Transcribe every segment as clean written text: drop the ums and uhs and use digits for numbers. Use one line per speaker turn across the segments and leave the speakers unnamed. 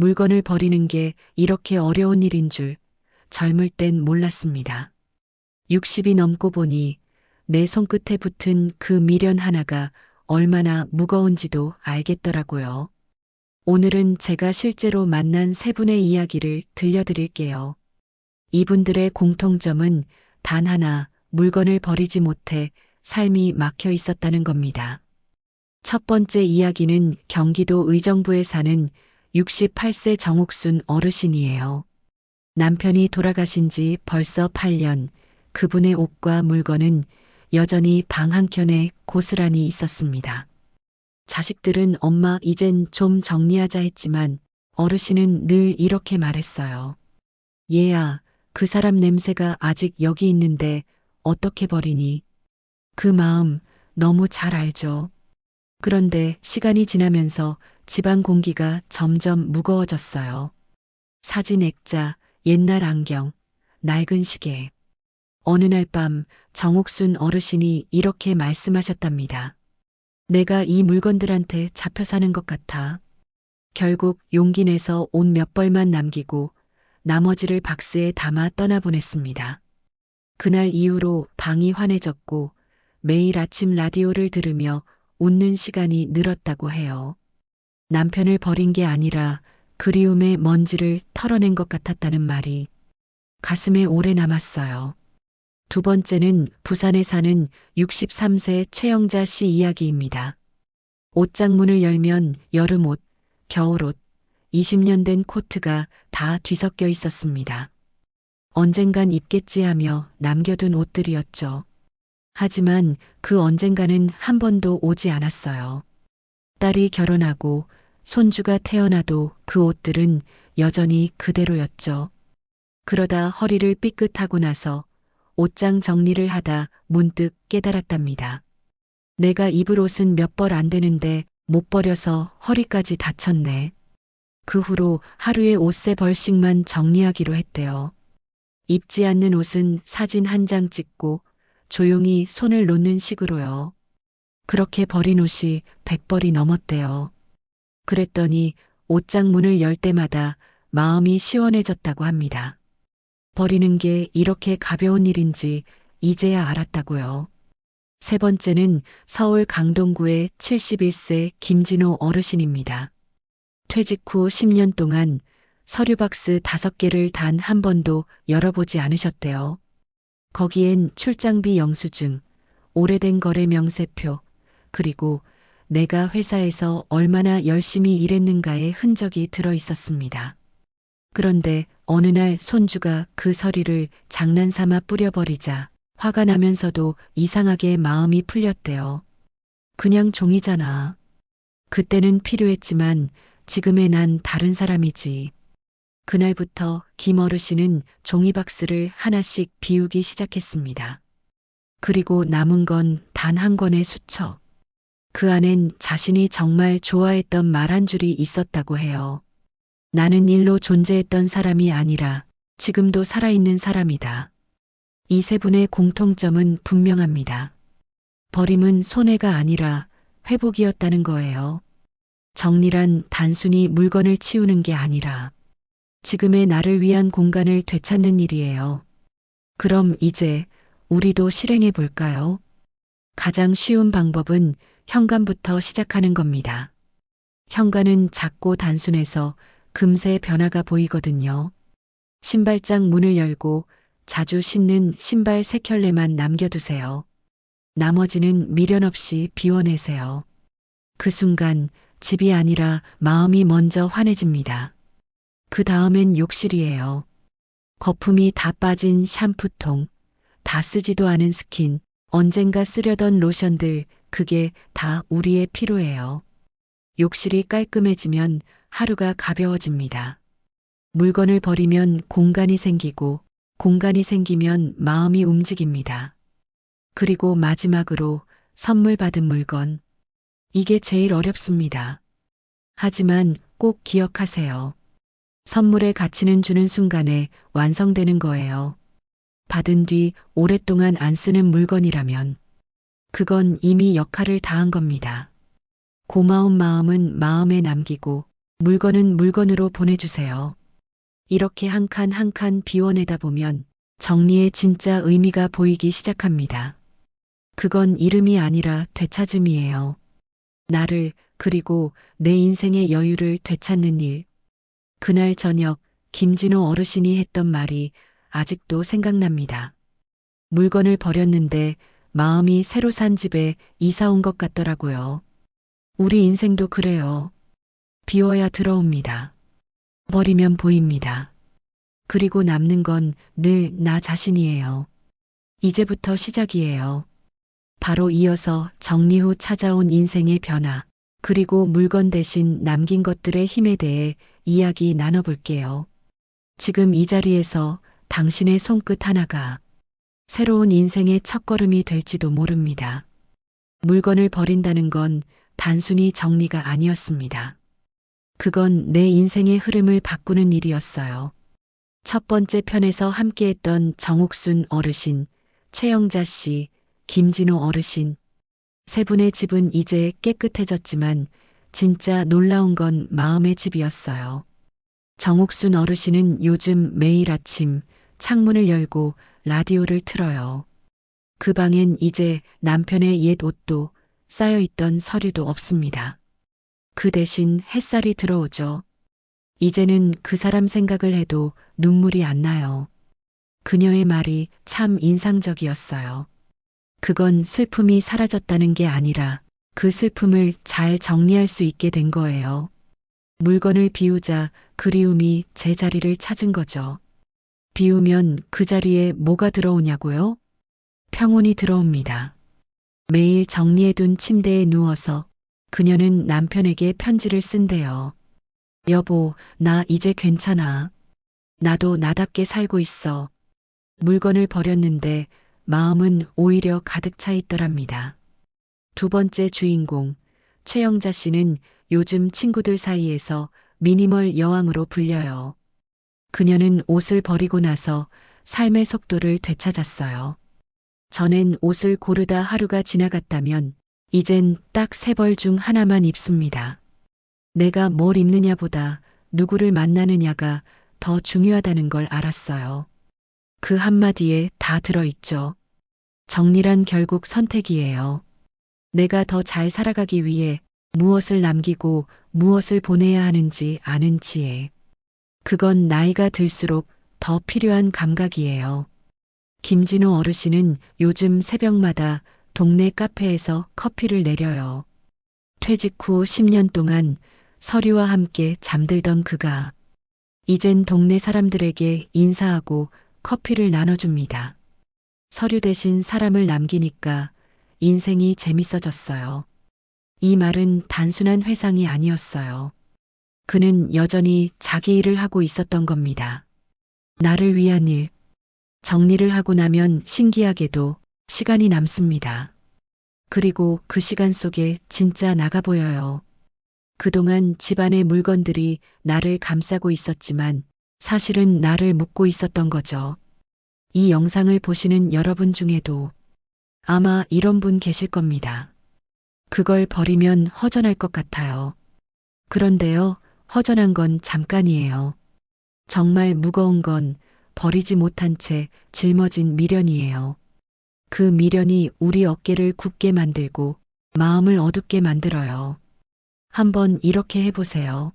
물건을 버리는 게 이렇게 어려운 일인 줄 젊을 땐 몰랐습니다. 60이 넘고 보니 내 손끝에 붙은 그 미련 하나가 얼마나 무거운지도 알겠더라고요. 오늘은 제가 실제로 만난 세 분의 이야기를 들려드릴게요. 이분들의 공통점은 단 하나, 물건을 버리지 못해 삶이 막혀 있었다는 겁니다. 첫 번째 이야기는 경기도 의정부에 사는 68세 정옥순 어르신이에요. 남편이 돌아가신 지 벌써 8년, 그분의 옷과 물건은 여전히 방 한켠에 고스란히 있었습니다. 자식들은 엄마 이젠 좀 정리하자 했지만 어르신은 늘 이렇게 말했어요. 얘야, 그 사람 냄새가 아직 여기 있는데 어떻게 버리니? 그 마음 너무 잘 알죠. 그런데 시간이 지나면서 집안 공기가 점점 무거워졌어요. 사진 액자, 옛날 안경, 낡은 시계. 어느 날 밤 정옥순 어르신이 이렇게 말씀하셨답니다. 내가 이 물건들한테 잡혀 사는 것 같아. 결국 용기 내서 옷 몇 벌만 남기고 나머지를 박스에 담아 떠나보냈습니다. 그날 이후로 방이 환해졌고 매일 아침 라디오를 들으며 웃는 시간이 늘었다고 해요. 남편을 버린 게 아니라 그리움의 먼지를 털어낸 것 같았다는 말이 가슴에 오래 남았어요. 두 번째는 부산에 사는 63세 최영자 씨 이야기입니다. 옷장 문을 열면 여름옷, 겨울옷, 20년 된 코트가 다 뒤섞여 있었습니다. 언젠간 입겠지 하며 남겨둔 옷들이었죠. 하지만 그 언젠가는 한 번도 오지 않았어요. 딸이 결혼하고 손주가 태어나도 그 옷들은 여전히 그대로였죠. 그러다 허리를 삐끗하고 나서 옷장 정리를 하다 문득 깨달았답니다. 내가 입을 옷은 몇 벌 안 되는데 못 버려서 허리까지 다쳤네. 그 후로 하루에 옷 3벌씩만 정리하기로 했대요. 입지 않는 옷은 사진 한 장 찍고 조용히 손을 놓는 식으로요. 그렇게 버린 옷이 100벌이 넘었대요. 그랬더니 옷장 문을 열 때마다 마음이 시원해졌다고 합니다. 버리는 게 이렇게 가벼운 일인지 이제야 알았다고요. 세 번째는 서울 강동구의 71세 김진호 어르신입니다. 퇴직 후 10년 동안 서류 박스 5개를 단 한 번도 열어보지 않으셨대요. 거기엔 출장비 영수증, 오래된 거래 명세표, 그리고 내가 회사에서 얼마나 열심히 일했는가의 흔적이 들어 있었습니다. 그런데 어느 날 손주가 그 서류를 장난삼아 뿌려버리자 화가 나면서도 이상하게 마음이 풀렸대요. 그냥 종이잖아. 그때는 필요했지만 지금의 난 다른 사람이지. 그날부터 김 어르신은 종이박스를 하나씩 비우기 시작했습니다. 그리고 남은 건 단 한 권의 수첩. 그 안엔 자신이 정말 좋아했던 말 한 줄이 있었다고 해요. 나는 일로 존재했던 사람이 아니라 지금도 살아있는 사람이다. 이 세 분의 공통점은 분명합니다. 버림은 손해가 아니라 회복이었다는 거예요. 정리란 단순히 물건을 치우는 게 아니라 지금의 나를 위한 공간을 되찾는 일이에요. 그럼 이제 우리도 실행해 볼까요? 가장 쉬운 방법은 현관부터 시작하는 겁니다. 현관은 작고 단순해서 금세 변화가 보이거든요. 신발장 문을 열고 자주 신는 신발 3켤레만 남겨두세요. 나머지는 미련 없이 비워내세요. 그 순간 집이 아니라 마음이 먼저 환해집니다. 그 다음엔 욕실이에요. 거품이 다 빠진 샴푸통, 다 쓰지도 않은 스킨, 언젠가 쓰려던 로션들, 그게 다 우리의 피로예요. 욕실이 깔끔해지면 하루가 가벼워집니다. 물건을 버리면 공간이 생기고 공간이 생기면 마음이 움직입니다. 그리고 마지막으로 선물 받은 물건. 이게 제일 어렵습니다. 하지만 꼭 기억하세요. 선물의 가치는 주는 순간에 완성되는 거예요. 받은 뒤 오랫동안 안 쓰는 물건이라면 그건 이미 역할을 다한 겁니다. 고마운 마음은 마음에 남기고 물건은 물건으로 보내주세요. 이렇게 한 칸 한 칸 비워내다 보면 정리의 진짜 의미가 보이기 시작합니다. 그건 이름이 아니라 되찾음이에요. 나를, 그리고 내 인생의 여유를 되찾는 일. 그날 저녁 김진호 어르신이 했던 말이 아직도 생각납니다. 물건을 버렸는데 마음이 새로 산 집에 이사 온 것 같더라고요. 우리 인생도 그래요. 비워야 들어옵니다. 버리면 보입니다. 그리고 남는 건 늘 나 자신이에요. 이제부터 시작이에요. 바로 이어서 정리 후 찾아온 인생의 변화, 그리고 물건 대신 남긴 것들의 힘에 대해 이야기 나눠볼게요. 지금 이 자리에서 당신의 손끝 하나가 새로운 인생의 첫걸음이 될지도 모릅니다. 물건을 버린다는 건 단순히 정리가 아니었습니다. 그건 내 인생의 흐름을 바꾸는 일이었어요. 첫 번째 편에서 함께했던 정옥순 어르신, 최영자 씨, 김진호 어르신. 세 분의 집은 이제 깨끗해졌지만 진짜 놀라운 건 마음의 집이었어요. 정옥순 어르신은 요즘 매일 아침 창문을 열고 라디오를 틀어요. 그 방엔 이제 남편의 옛 옷도 쌓여있던 서류도 없습니다. 그 대신 햇살이 들어오죠. 이제는 그 사람 생각을 해도 눈물이 안 나요. 그녀의 말이 참 인상적이었어요. 그건 슬픔이 사라졌다는 게 아니라 그 슬픔을 잘 정리할 수 있게 된 거예요. 물건을 비우자 그리움이 제 자리를 찾은 거죠. 비우면 그 자리에 뭐가 들어오냐고요? 평온이 들어옵니다. 매일 정리해둔 침대에 누워서 그녀는 남편에게 편지를 쓴대요. 여보, 나 이제 괜찮아. 나도 나답게 살고 있어. 물건을 버렸는데 마음은 오히려 가득 차 있더랍니다. 두 번째 주인공, 최영자 씨는 요즘 친구들 사이에서 미니멀 여왕으로 불려요. 그녀는 옷을 버리고 나서 삶의 속도를 되찾았어요. 전엔 옷을 고르다 하루가 지나갔다면 이젠 딱 세 벌 중 하나만 입습니다. 내가 뭘 입느냐보다 누구를 만나느냐가 더 중요하다는 걸 알았어요. 그 한마디에 다 들어있죠. 정리란 결국 선택이에요. 내가 더 잘 살아가기 위해 무엇을 남기고 무엇을 보내야 하는지 아는 지혜. 그건 나이가 들수록 더 필요한 감각이에요. 김진호 어르신은 요즘 새벽마다 동네 카페에서 커피를 내려요. 퇴직 후 10년 동안 서류와 함께 잠들던 그가 이젠 동네 사람들에게 인사하고 커피를 나눠줍니다. 서류 대신 사람을 남기니까 인생이 재밌어졌어요. 이 말은 단순한 회상이 아니었어요. 그는 여전히 자기 일을 하고 있었던 겁니다. 나를 위한 일. 정리를 하고 나면 신기하게도 시간이 남습니다. 그리고 그 시간 속에 진짜 나가 보여요. 그동안 집안의 물건들이 나를 감싸고 있었지만 사실은 나를 묶고 있었던 거죠. 이 영상을 보시는 여러분 중에도 아마 이런 분 계실 겁니다. 그걸 버리면 허전할 것 같아요. 그런데요, 허전한 건 잠깐이에요. 정말 무거운 건 버리지 못한 채 짊어진 미련이에요. 그 미련이 우리 어깨를 굽게 만들고 마음을 어둡게 만들어요. 한번 이렇게 해보세요.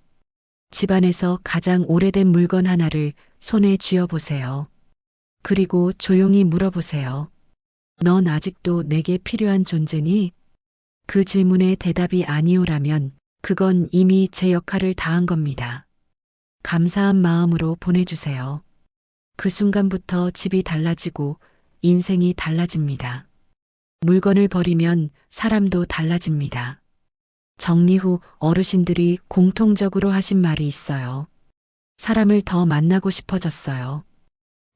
집안에서 가장 오래된 물건 하나를 손에 쥐어보세요. 그리고 조용히 물어보세요. 넌 아직도 내게 필요한 존재니? 그 질문에 대답이 아니오라면 그건 이미 제 역할을 다한 겁니다. 감사한 마음으로 보내주세요. 그 순간부터 집이 달라지고 인생이 달라집니다. 물건을 버리면 사람도 달라집니다. 정리 후 어르신들이 공통적으로 하신 말이 있어요. 사람을 더 만나고 싶어졌어요.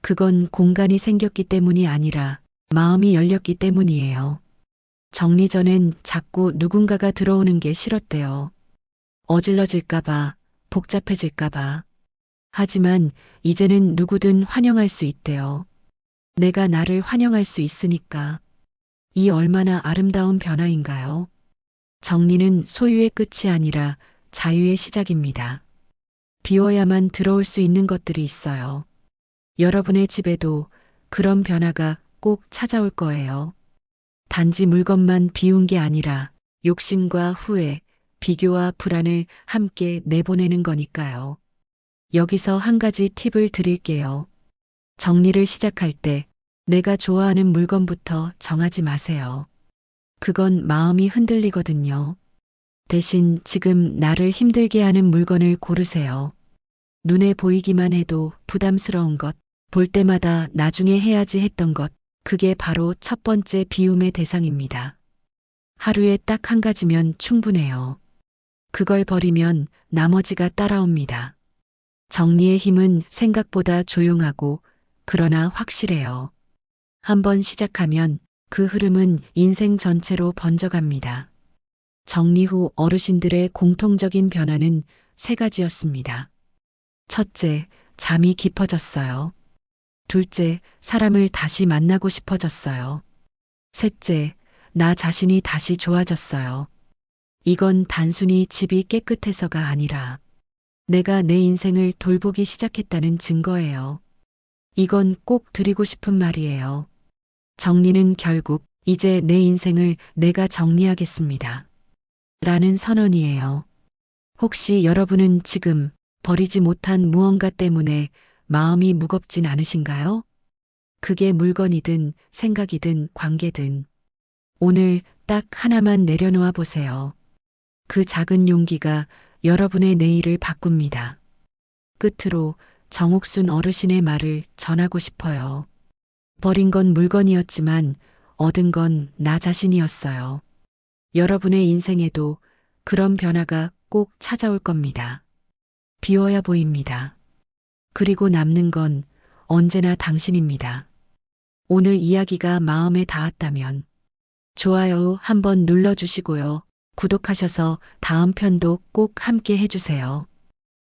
그건 공간이 생겼기 때문이 아니라 마음이 열렸기 때문이에요. 정리 전엔 자꾸 누군가가 들어오는 게 싫었대요. 어질러질까봐, 복잡해질까봐. 하지만 이제는 누구든 환영할 수 있대요. 내가 나를 환영할 수 있으니까. 이 얼마나 아름다운 변화인가요? 정리는 소유의 끝이 아니라 자유의 시작입니다. 비워야만 들어올 수 있는 것들이 있어요. 여러분의 집에도 그런 변화가 꼭 찾아올 거예요. 단지 물건만 비운 게 아니라 욕심과 후회, 비교와 불안을 함께 내보내는 거니까요. 여기서 한 가지 팁을 드릴게요. 정리를 시작할 때 내가 좋아하는 물건부터 정하지 마세요. 그건 마음이 흔들리거든요. 대신 지금 나를 힘들게 하는 물건을 고르세요. 눈에 보이기만 해도 부담스러운 것, 볼 때마다 나중에 해야지 했던 것, 그게 바로 첫 번째 비움의 대상입니다. 하루에 딱 한 가지면 충분해요. 그걸 버리면 나머지가 따라옵니다. 정리의 힘은 생각보다 조용하고 그러나 확실해요. 한번 시작하면 그 흐름은 인생 전체로 번져갑니다. 정리 후 어르신들의 공통적인 변화는 세 가지였습니다. 첫째, 잠이 깊어졌어요. 둘째, 사람을 다시 만나고 싶어졌어요. 셋째, 나 자신이 다시 좋아졌어요. 이건 단순히 집이 깨끗해서가 아니라 내가 내 인생을 돌보기 시작했다는 증거예요. 이건 꼭 드리고 싶은 말이에요. 정리는 결국 이제 내 인생을 내가 정리하겠습니다. 라는 선언이에요. 혹시 여러분은 지금 버리지 못한 무언가 때문에 마음이 무겁진 않으신가요? 그게 물건이든 생각이든 관계든 오늘 딱 하나만 내려놓아 보세요. 그 작은 용기가 여러분의 내일을 바꿉니다. 끝으로 정옥순 어르신의 말을 전하고 싶어요. 버린 건 물건이었지만 얻은 건 나 자신이었어요. 여러분의 인생에도 그런 변화가 꼭 찾아올 겁니다. 비워야 보입니다. 그리고 남는 건 언제나 당신입니다. 오늘 이야기가 마음에 닿았다면 좋아요 한번 눌러주시고요. 구독하셔서 다음 편도 꼭 함께 해주세요.